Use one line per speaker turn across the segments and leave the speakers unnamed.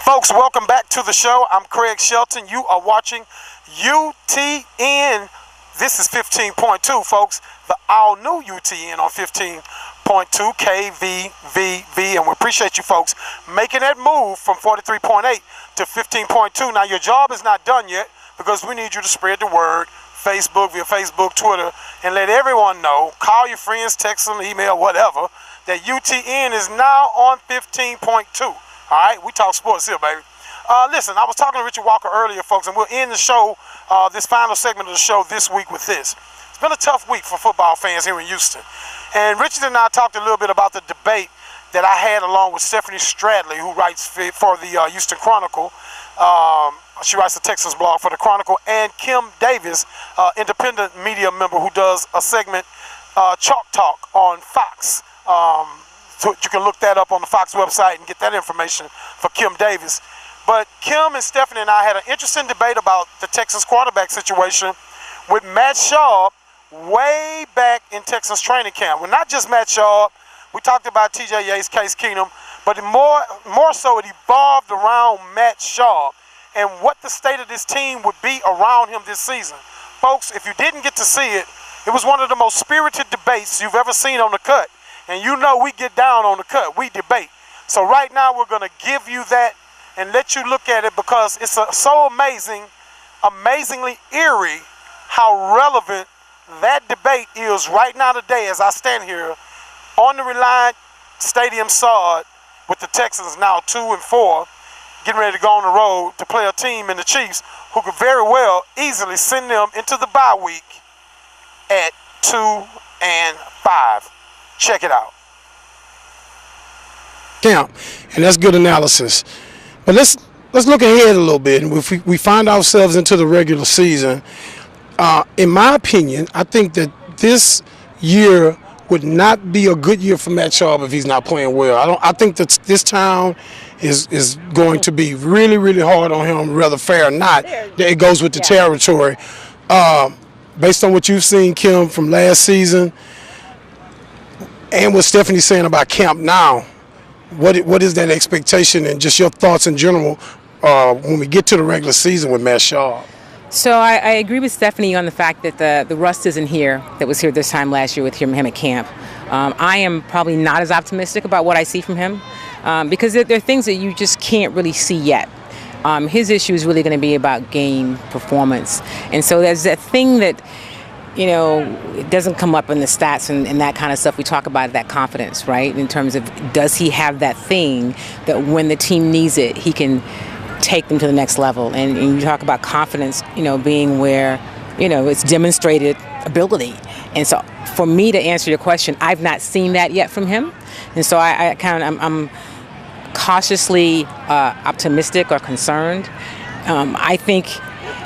Folks, welcome back to the show. I'm Craig Shelton. You are watching UTN. This is 15.2, folks. The all-new UTN on 15.2 KVVV. And we appreciate you folks making that move from 43.8 to 15.2. Now, your job is not done yet because we need you to spread the word. Facebook, via Facebook, Twitter, and let everyone know. Call your friends, text them, email, whatever, that UTN is now on 15.2. All right, we talk sports here, baby. Listen, I was talking to Richard Walker earlier, folks, and we'll end the show, this final segment of the show this week with this. It's been a tough week for football fans here in Houston. And Richard and I talked a little bit about the debate that I had along with Stephanie Stradley, who writes for the Houston Chronicle. She writes the Texas blog for the Chronicle, and Kim Davis, independent media member who does a segment, Chalk Talk, on Fox. So you can look that up on the Fox website and get that information for Kim Davis. But Kim and Stephanie and I had an interesting debate about the Texas quarterback situation with Matt Schaub way back in Texas training camp. Well, not just Matt Schaub. We talked about TJ Yates, Case Keenum, but more so it evolved around Matt Schaub and what the state of this team would be around him this season. Folks, if you didn't get to see it, it was one of the most spirited debates you've ever seen on the cut. And you know we get down on the cut. We debate. So right now we're going to give you that and let you look at it because it's so amazingly eerie how relevant that debate is right now today as I stand here on the Reliant Stadium sod with the Texans now 2-4, getting ready to go on the road to play a team in the Chiefs who could very well easily send them into the bye week at 2-5. Check it out.
Camp, and that's good analysis. But let's look ahead a little bit. And if we find ourselves into the regular season, in my opinion, I think that this year would not be a good year for Matt Schaub if he's not playing well. I think that this town is going to be really, really hard on him, whether fair or not. It goes with the territory. Based on what you've seen, Kim, from last season, and what Stephanie's saying about camp now, what is that expectation and just your thoughts in general when we get to the regular season with Matt Schaub?
So I agree with Stephanie on the fact that the rust isn't here that was here this time last year with him at camp. I am probably not as optimistic about what I see from him because there are things that you just can't really see yet. His issue is really going to be about game performance. And so there's that thing that, you know, it doesn't come up in the stats and that kind of stuff. We talk about that confidence, right? In terms of does he have that thing that when the team needs it, he can take them to the next level. And you talk about confidence, you know, being where, you know, it's demonstrated ability. And so for me to answer your question, I've not seen that yet from him. And so I'm cautiously optimistic or concerned. I think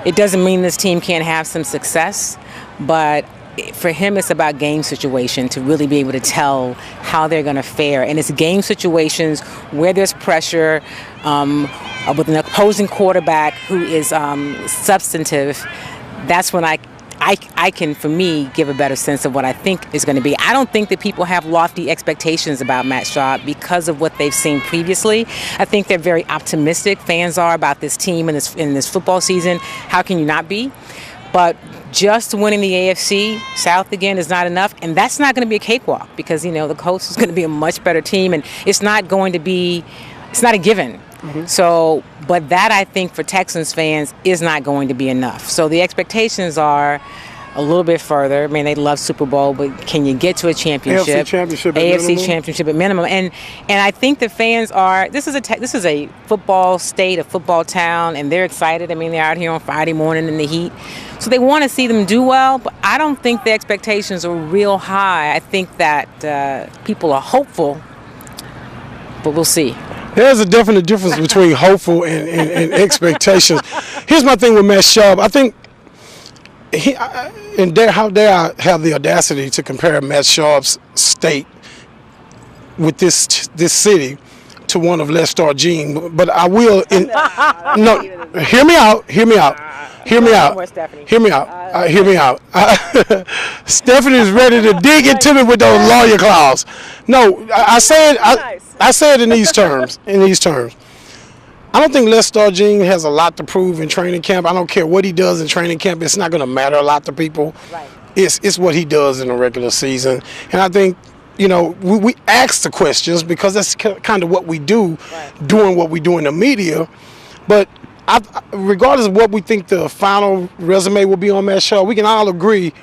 it doesn't mean this team can't have some success, but for him it's about game situation to really be able to tell how they're going to fare. And it's game situations where there's pressure with an opposing quarterback who is substantive. That's when I can, for me, give a better sense of what I think is going to be. I don't think that people have lofty expectations about Matt Schaub because of what they've seen previously. I think they're very optimistic. Fans are about this team in this football season. How can you not be? But just winning the AFC South again is not enough, and that's not going to be a cakewalk because, you know, the Colts is going to be a much better team, and it's not a given. Mm-hmm. So, but that I think for Texans fans is not going to be enough. So the expectations are a little bit further. I mean, they love Super Bowl, but can you get to a championship? AFC championship at minimum. And I think the fans are. This is a football state, a football town, and they're excited. I mean, they're out here on Friday morning in the heat, so they want to see them do well. But I don't think the expectations are real high. I think that people are hopeful, but we'll see.
There's a definite difference between hopeful and expectations. Here's my thing with Matt Schaub. I think how dare I have the audacity to compare Matt Schaub's state with this city to one of Les Stargene, but I will. Hear me out. Stephanie is ready to dig into me with those lawyer claws. No, I said in these terms. I don't think Les Stargene has a lot to prove in training camp. I don't care what he does in training camp. It's not going to matter a lot to people.
Right.
It's what he does in the regular season. And I think, we ask the questions because that's kind of what we do, doing what we do in the media. But regardless of what we think the final resume will be on Matt Schaub, we can all agree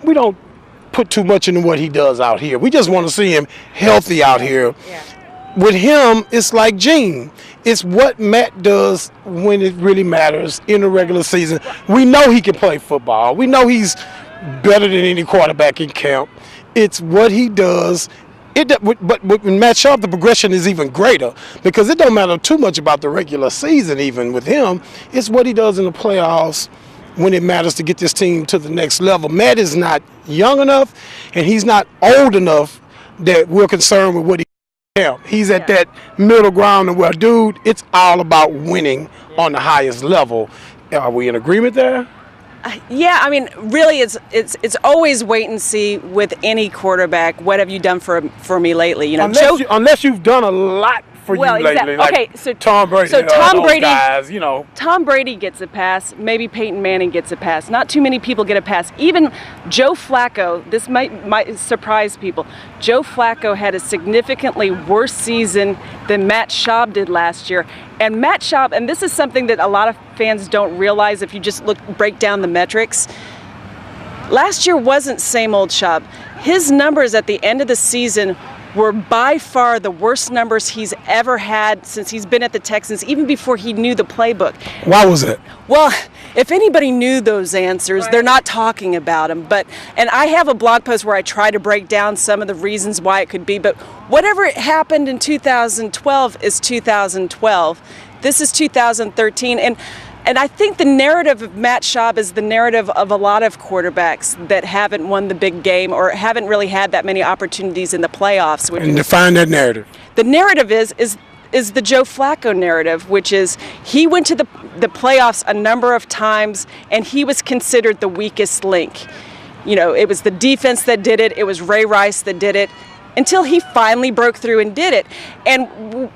we don't put too much into what he does out here. We just want to see him healthy out here.
Yeah.
With him, it's like Gene. It's what Matt does when it really matters in the regular season. We know he can play football. We know he's better than any quarterback in camp. It's what he does. But with Matt Schaub, the progression is even greater because it don't matter too much about the regular season even with him. It's what he does in the playoffs when it matters to get this team to the next level. Matt is not young enough and he's not old enough that we're concerned with what he's at that middle ground where, dude, it's all about winning on the highest level. Are we in agreement there?
Yeah, I mean, really, it's always wait and see with any quarterback. What have you done for me lately?
Unless you've done a lot for you lately.
Okay, so
Tom Brady.
So Tom Brady,
guys,
Tom Brady gets a pass. Maybe Peyton Manning gets a pass. Not too many people get a pass. Even Joe Flacco. This might surprise people. Joe Flacco had a significantly worse season than Matt Schaub did last year. And Matt Schaub, and this is something that a lot of fans don't realize if you just break down the metrics. Last year wasn't same old Schaub. His numbers at the end of the season were by far the worst numbers he's ever had since he's been at the Texans, even before he knew the playbook.
Why was it?
Well, if anybody knew those answers, they're not talking about them. And I have a blog post where I try to break down some of the reasons why it could be. But whatever happened in 2012 is 2012. This is 2013. And I think the narrative of Matt Schaub is the narrative of a lot of quarterbacks that haven't won the big game or haven't really had that many opportunities in the playoffs.
And define that narrative.
The narrative is the Joe Flacco narrative, which is he went to the playoffs a number of times and he was considered the weakest link. It was the defense that did it. It was Ray Rice that did it until he finally broke through and did it. And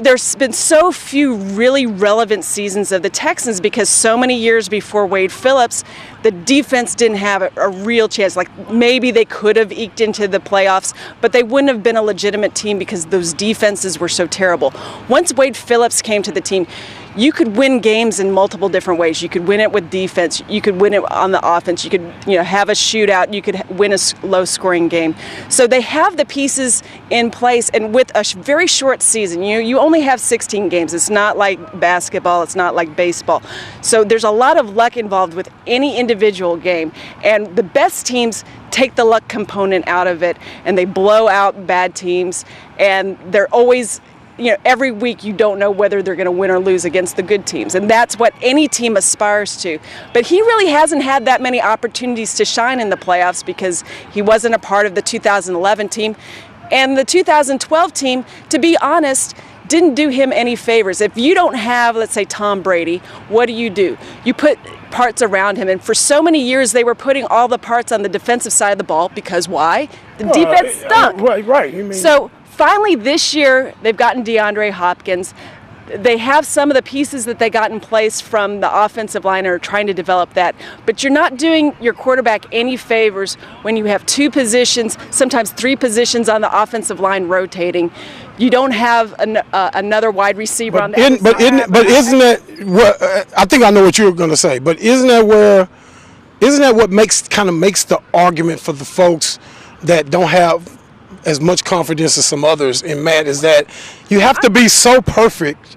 there's been so few really relevant seasons of the Texans because so many years before Wade Phillips, the defense didn't have a real chance. Like maybe they could have eked into the playoffs, but they wouldn't have been a legitimate team because those defenses were so terrible. Once Wade Phillips came to the team, you could win games in multiple different ways. You could win it with defense. You could win it on the offense. You could, have a shootout. You could win a low-scoring game. So they have the pieces in place, and with a very short season, you only have 16 games. It's not like basketball. It's not like baseball. So there's a lot of luck involved with any individual game, and the best teams take the luck component out of it, and they blow out bad teams, and they're always. Every week you don't know whether they're going to win or lose against the good teams. And that's what any team aspires to. But he really hasn't had that many opportunities to shine in the playoffs because he wasn't a part of the 2011 team. And the 2012 team, to be honest, didn't do him any favors. If you don't have, let's say, Tom Brady, what do? You put parts around him. And for so many years, they were putting all the parts on the defensive side of the ball because why? The defense stunk.
Right.
So finally, this year, they've gotten DeAndre Hopkins. They have some of the pieces that they got in place from the offensive line and are trying to develop that. But you're not doing your quarterback any favors when you have two positions, sometimes three positions on the offensive line rotating. You don't have another wide receiver on the other side.
But isn't that what I think I know what you're going to say? But isn't that what makes the argument for the folks that don't have as much confidence as some others in Matt is that you have to be so perfect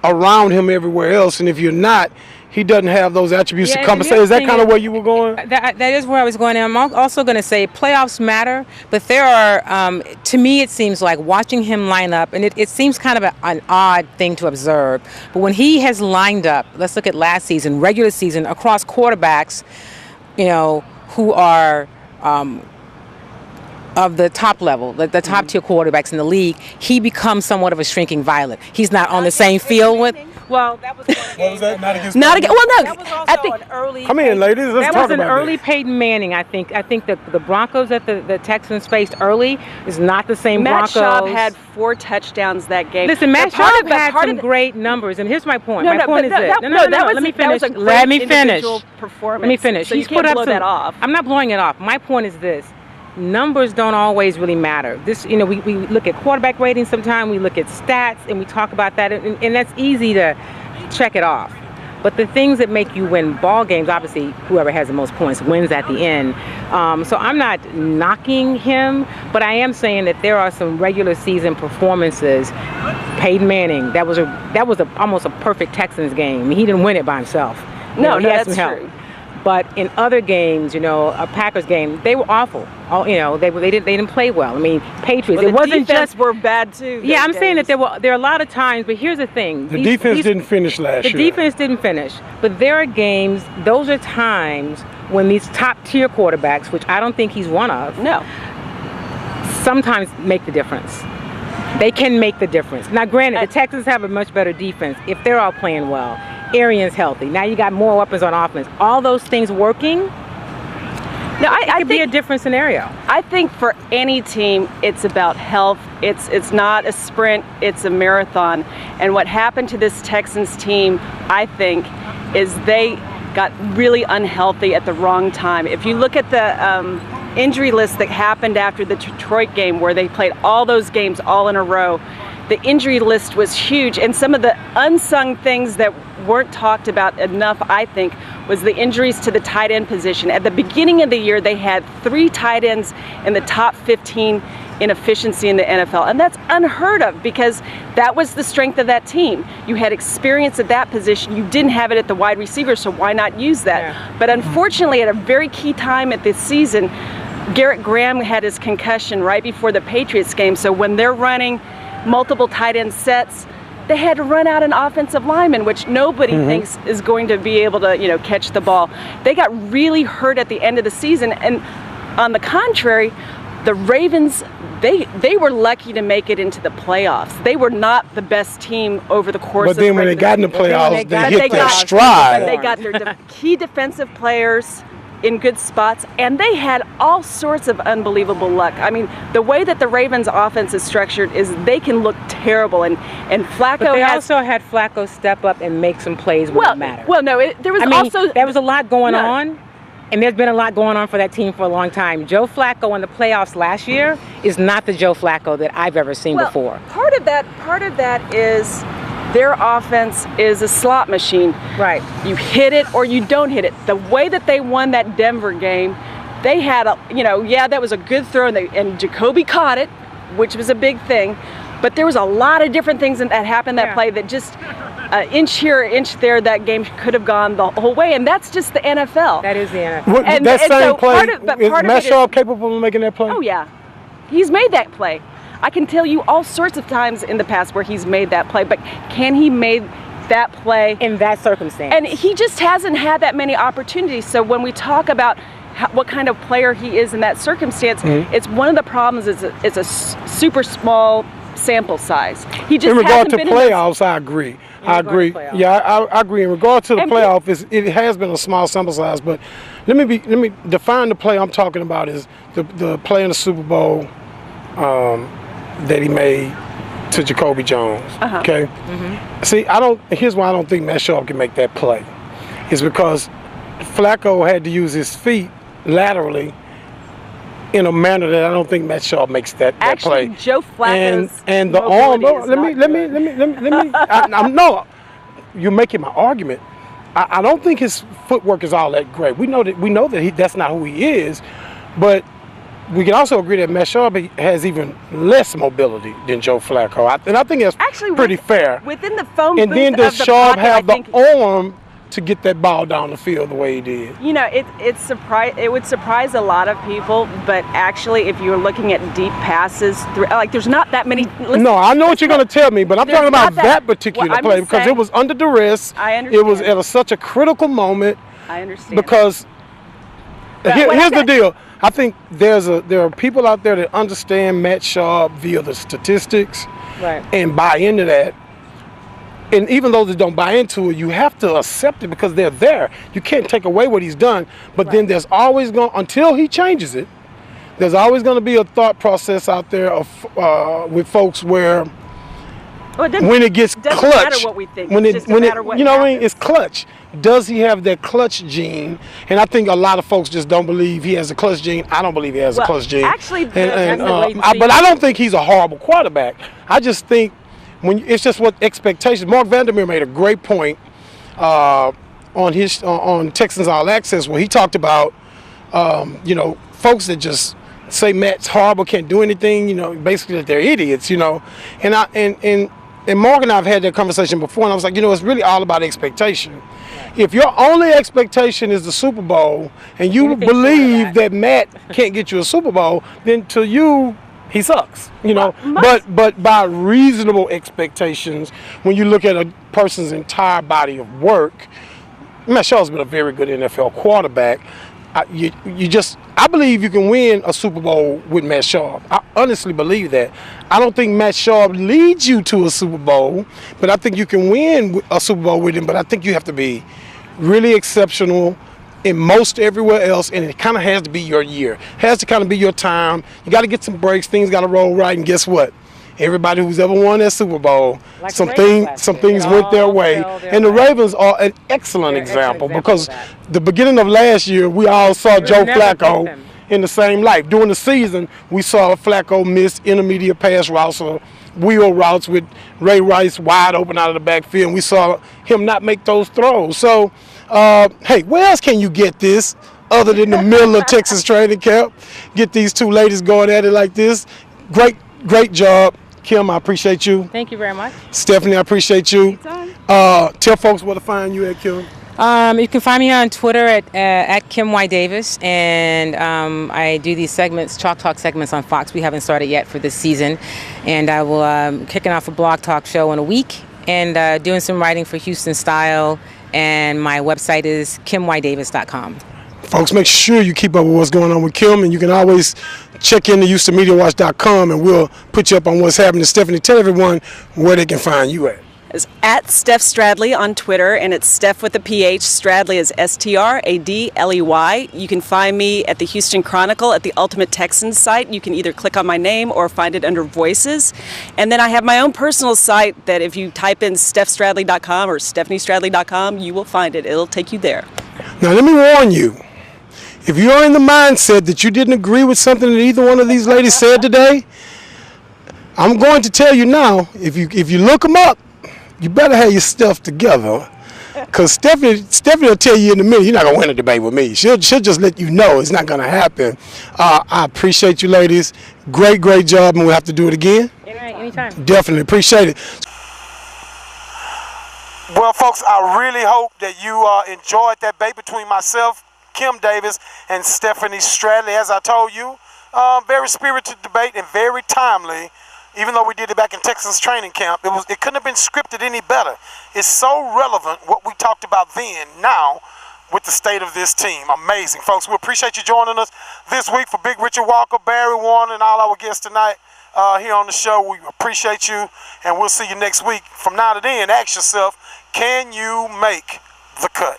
around him everywhere else, and if you're not, he doesn't have those attributes to compensate. Is that kind of where you were going?
That is where I was going. And I'm also going to say playoffs matter, but there are, to me, it seems like watching him line up, and it seems kind of an odd thing to observe, but when he has lined up, let's look at last season, regular season, across quarterbacks, who are of the top level, the top tier quarterbacks in the league, he becomes somewhat of a shrinking violet. He's not on the same field with. Well, that was
What was that? Not against.
Not again. Well, no.
That was also
I think
an early.
Come in, ladies. Let's
That
talk
was an
about
early
that.
Peyton Manning. I think the Broncos that the Texans faced early is not the same
Matt
Broncos.
Schaub had 4 touchdowns that game.
Listen, Matt
But part
Schaub
of- but
had
part
some
of the-
great numbers, and here's my point.
No,
My
no,
point
but
is
no,
this.
that-
No,
no, that was
let me
a- that was
finish.
a
Let me
great
finish.
individual performance.
Let me finish.
So you
He's
can't
put up
blow
some.
that off.
I'm not blowing it off. My point is this. Numbers don't always really matter. This, we look at quarterback ratings sometimes, we look at stats, and we talk about that, and that's easy to check it off. But the things that make you win ball games, obviously, whoever has the most points wins at the end. So I'm not knocking him, but I am saying that there are some regular season performances. Peyton Manning, that was almost a perfect Texans game. He didn't win it by himself. He had
that's
some help.
true.
But in other games, a Packers game, they were awful. They didn't play well. I mean, Patriots.
Well,
it wasn't
defense
just.
were bad too.
Yeah,
those
I'm saying that
games.
there are a lot of times. But here's the thing:
The defense didn't finish last year.
The defense didn't finish. But there are games. Those are times when these top tier quarterbacks, which I don't think he's one of,
No.
sometimes make the difference. They can make the difference. Now, granted, the Texans have a much better defense if they're all playing well. Arian's healthy. Now you got more weapons on offense. All those things working.
No,
It
I
could be a
think
different scenario.
I think for any team, it's about health. It's not a sprint, it's a marathon. And what happened to this Texans team, I think, is they got really unhealthy at the wrong time. If you look at the injury list that happened after the Detroit game, where they played all those games all in a row, the injury list was huge. And some of the unsung things that weren't talked about enough, I think, was the injuries to the tight end position. At the beginning of the year, they had 3 tight ends in the top 15 in efficiency in the NFL. And that's unheard of because that was the strength of that team. You had experience at that position. You didn't have it at the wide receiver, so why not use that?
Yeah.
But unfortunately, at a very key time at this season, Garrett Graham had his concussion right before the Patriots game. So when they're running multiple tight end sets, they had to run out an offensive lineman, which nobody thinks is going to be able to, catch the ball. They got really hurt at the end of the season. And on the contrary, the Ravens, they were lucky to make it into the playoffs. They were not the best team over the course of the
But then when they got in the playoffs, they hit their stride.
But they got their key defensive players in good spots, and they had all sorts of unbelievable luck. I mean, the way that the Ravens offense is structured is they can look terrible, and Flacco
But they
has...
also had Flacco step up and make some plays when it mattered.
Well, no, there was also...
there was a lot going
No.
on, and there's been a lot going on for that team for a long time. Joe Flacco in the playoffs last year is not the Joe Flacco that I've ever seen before.
Part of that is their offense is a slot machine.
Right.
You hit it or you don't hit it. The way that they won that Denver game, they had that was a good throw, and Jacoby caught it, which was a big thing. But there was a lot of different things that happened that play that just inch here, inch there, that game could have gone the whole way, and that's just the NFL.
That is the NFL.
What,
And-
that
and
same
so
play,
part of- but
is
part of
Matt
it is-
Schaub capable of making that play?
Oh yeah, he's made that play. I can tell you all sorts of times in the past where he's made that play, but can he make that play
In that circumstance.
And he just hasn't had that many opportunities. So when we talk about what kind of player he is in that circumstance, it's one of the problems is it's a super small sample size. He just
In regard
hasn't
to
been in those-
playoffs, I agree. I
regard to
agree.
playoffs.
Yeah, I agree. In regard to the
And
playoff, it has been a small sample size. But let me define the play I'm talking about. Is the play in the Super Bowl that he made to Jacoby Jones. Okay. See, here's why I don't think Matt Schaub can make that play. Is because Flacco had to use his feet laterally in a manner that I don't think Matt Schaub makes that
Actually,
play.
Joe Flacco's
and the arm.
mobility is
Let
not
me. No, you're making my argument. I don't think his footwork is all that great. We know that that's not who he is, but we can also agree that Matt Schaub has even less mobility than Joe Flacco. I think that's
Actually,
pretty fair.
Within the phone
And
booth
then
of
does
the
Schaub
pocket,
have
I think,
the arm to get that ball down the field the way he did?
it would surprise a lot of people, but actually, if you're looking at deep passes, there's not that many.
No, I know what you're going to tell me, but I'm
There's
talking about
not
that particular
Well, I'm
play
just
because it
saying-
was under duress.
I
It was
understand.
at such a critical moment.
I understand.
Because
But
here's
what
the
I-
deal. I think there are people out there that understand Matt Schaub via the statistics
Right.
and buy into that. And even those that don't buy into it, you have to accept it because they're there. You can't take away what he's done. But then there's always going, until he changes it, there's always going to be a thought process out there of with folks where when it gets clutch,
matter what we think.
when
It
it
just
when it
matter what
you know what I mean,
happens.
it's clutch. Does he have that clutch gene? And I think a lot of folks just don't believe he has a clutch gene. I don't believe he has a clutch gene.
Actually,
but
I
I don't think he's a horrible quarterback. I just think it's just what expectations. Mark Vandermeer made a great point on Texans All Access where he talked about folks that just say Matt's horrible, can't do anything, basically that they're idiots, and Mark and I have had that conversation before, and I was like, it's really all about expectation. If your only expectation is the Super Bowl and you believe that Matt can't get you a Super Bowl, then to you he sucks, But by reasonable expectations, when you look at a person's entire body of work, Matt Shaw's been a very good NFL quarterback. I believe you can win a Super Bowl with Matt Shaw. I honestly believe that. I don't think Matt Shaw leads you to a Super Bowl, but I think you can win a Super Bowl with him. But I think you have to be really exceptional in most everywhere else, and it kind of has to be your year. It has to kind of be your time. You got to get some breaks. Things got to roll right, and guess what? Everybody who's ever won that Super Bowl, some things went their way. And the Ravens are an excellent example because the beginning of last year, we all saw Joe Flacco in the same light. During the season, we saw Flacco miss intermediate pass routes or wheel routes with Ray Rice wide open out of the backfield. And we saw him not make those throws. So, hey, where else can you get this other than the middle of Texas training camp? Get these two ladies going at it like this. Great job. Kim, I appreciate you.
Thank you very much.
Stephanie, I appreciate you. Tell folks where to find you at, Kim.
You can find me on Twitter at Kim Y. Davis, and I do these segments, Chalk Talk segments on Fox. We haven't started yet for this season, and I will kicking off a blog talk show in a week and doing some writing for Houston Style, and my website is KimYDavis.com.
Folks, make sure you keep up with what's going on with Kim, and you can always check in to HoustonMediaWatch.com, and we'll put you up on what's happening. Stephanie, tell everyone where they can find you at.
It's at Steph Stradley on Twitter, and it's Steph with a PH. Stradley is Stradley. You can find me at the Houston Chronicle at the Ultimate Texans site. You can either click on my name or find it under Voices. And then I have my own personal site that if you type in StephStradley.com or StephanieStradley.com, you will find it. It'll take you there.
Now, let me warn you. If you're in the mindset that you didn't agree with something that either one of these ladies said today, I'm going to tell you now, if you look them up, you better have your stuff together. Because Stephanie will tell you in a minute, you're not going to win a debate with me. She'll just let you know it's not going to happen. I appreciate you ladies. Great job, and we'll have to do it again.
Anytime.
Definitely. Appreciate it.
Well, folks, I really hope that you enjoyed that debate between myself, Kim Davis, and Stephanie Stradley. As I told you, very spirited debate and very timely. Even though we did it back in Texas training camp, it couldn't have been scripted any better. It's so relevant what we talked about then, now, with the state of this team. Amazing, folks. We appreciate you joining us this week for Big Richard Walker, Barry Warner, and all our guests tonight here on the show. We appreciate you, and we'll see you next week. From now to then, ask yourself, can you make the cut?